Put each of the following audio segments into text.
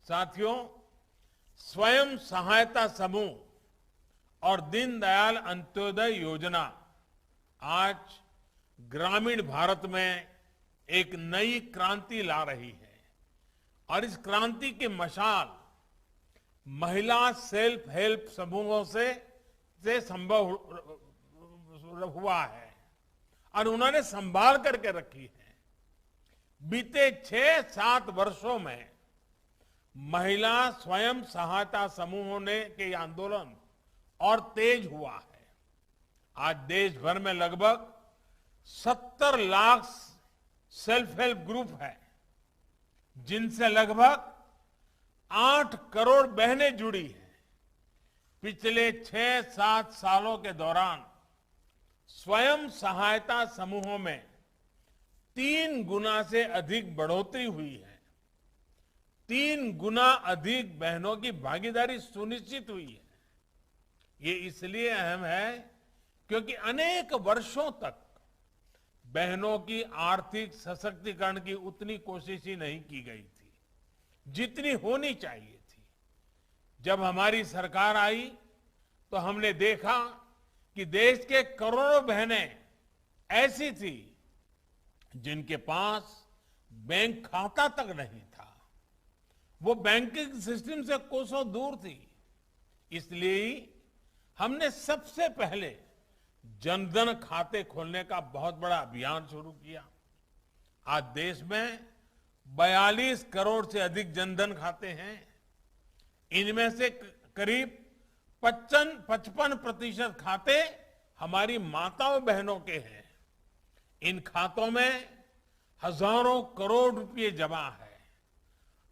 साथियों, स्वयं सहायता समूह और दीनदयाल अंत्योदय योजना आज ग्रामीण भारत में एक नई क्रांति ला रही है और इस क्रांति की मशाल महिला सेल्फ हेल्प समूहों से संभव हुआ है और उन्होंने संभाल करके रखी है। बीते 6-7 वर्षों में महिला स्वयं सहायता समूहों ने के आंदोलन और तेज हुआ है। आज देश भर में लगभग 70 लाख सेल्फ हेल्प ग्रुप है, जिनसे लगभग 8 करोड़ बहनें जुड़ी हैं। पिछले 6-7 सालों के दौरान स्वयं सहायता समूहों में 3 गुना से अधिक बढ़ोतरी हुई है। 3 गुना अधिक बहनों की भागीदारी सुनिश्चित हुई है। ये इसलिए अहम है क्योंकि अनेक वर्षों तक बहनों की आर्थिक सशक्तिकरण की उतनी कोशिश ही नहीं की गई थी जितनी होनी चाहिए थी। जब हमारी सरकार आई तो हमने देखा कि देश के करोड़ों बहनें ऐसी थी जिनके पास बैंक खाता तक नहीं था। वो बैंकिंग सिस्टम से कोसों दूर थी। इसलिए हमने सबसे पहले जनधन खाते खोलने का बहुत बड़ा अभियान शुरू किया। आज देश में 42 करोड़ से अधिक जनधन खाते हैं। इनमें से करीब 55% खाते हमारी माताओं बहनों के हैं। इन खातों में हजारों करोड़ रुपए जमा है।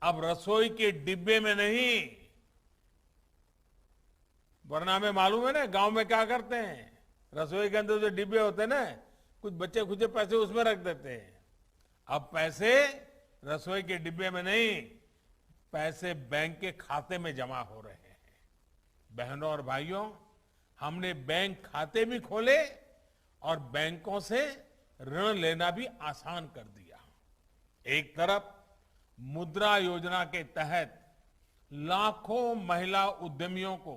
अब रसोई के डिब्बे में नहीं, वरना हमें मालूम है ना गांव में क्या करते हैं, रसोई के अंदर जो डिब्बे होते हैं ना, कुछ बच्चे खुद पैसे उसमें रख देते हैं। अब पैसे रसोई के डिब्बे में नहीं, पैसे बैंक के खाते में जमा हो रहे हैं। बहनों और भाइयों, हमने बैंक खाते भी खोले और बैंकों से ऋण लेना भी आसान कर दिया। एक तरफ मुद्रा योजना के तहत लाखों महिला उद्यमियों को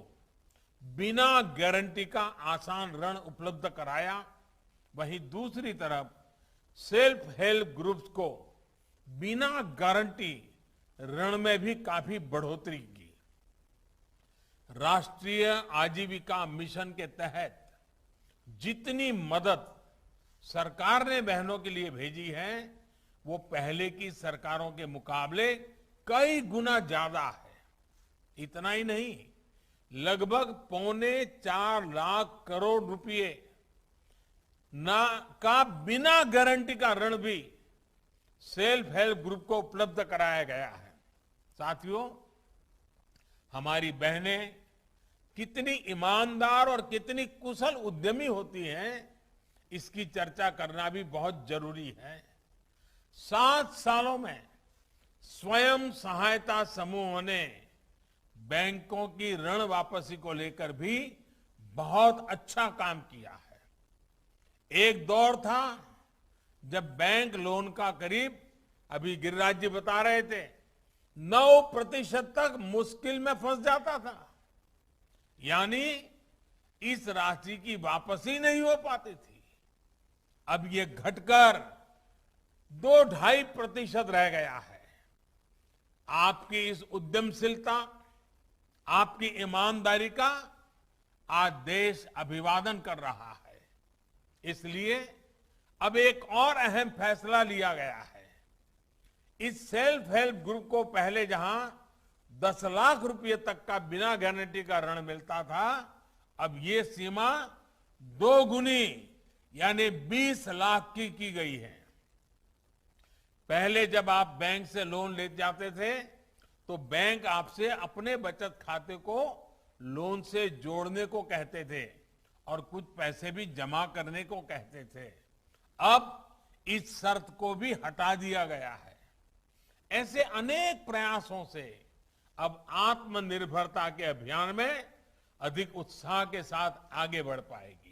बिना गारंटी का आसान ऋण उपलब्ध कराया, वहीं दूसरी तरफ सेल्फ हेल्प ग्रुप्स को बिना गारंटी ऋण में भी काफी बढ़ोतरी की। राष्ट्रीय आजीविका मिशन के तहत जितनी मदद सरकार ने बहनों के लिए भेजी है, वो पहले की सरकारों के मुकाबले कई गुना ज्यादा है। इतना ही नहीं, लगभग 3.25 लाख करोड़ रुपए का बिना गारंटी का ऋण भी सेल्फ हेल्प ग्रुप को उपलब्ध कराया गया है। साथियों, हमारी बहनें कितनी ईमानदार और कितनी कुशल उद्यमी होती हैं, इसकी चर्चा करना भी बहुत जरूरी है। 7 सालों में स्वयं सहायता समूहों ने बैंकों की ऋण वापसी को लेकर भी बहुत अच्छा काम किया है। एक दौर था जब बैंक लोन का करीब, अभी गिरिराज जी बता रहे थे, 9% तक मुश्किल में फंस जाता था। यानी इस राशि की वापसी नहीं हो पाती थी। अब ये घटकर 2-2.5% रह गया है। आपकी इस उद्यमशीलता, आपकी ईमानदारी का आज देश अभिवादन कर रहा है। इसलिए अब एक और अहम फैसला लिया गया है। इस सेल्फ हेल्प ग्रुप को पहले जहां 10 लाख रुपए तक का बिना गारंटी का ऋण मिलता था, अब ये सीमा 2 गुनी यानी 20 लाख की गई है। पहले जब आप बैंक से लोन ले जाते थे तो बैंक आपसे अपने बचत खाते को लोन से जोड़ने को कहते थे और कुछ पैसे भी जमा करने को कहते थे। अब इस शर्त को भी हटा दिया गया है। ऐसे अनेक प्रयासों से अब आत्मनिर्भरता के अभियान में अधिक उत्साह के साथ आगे बढ़ पाएगी।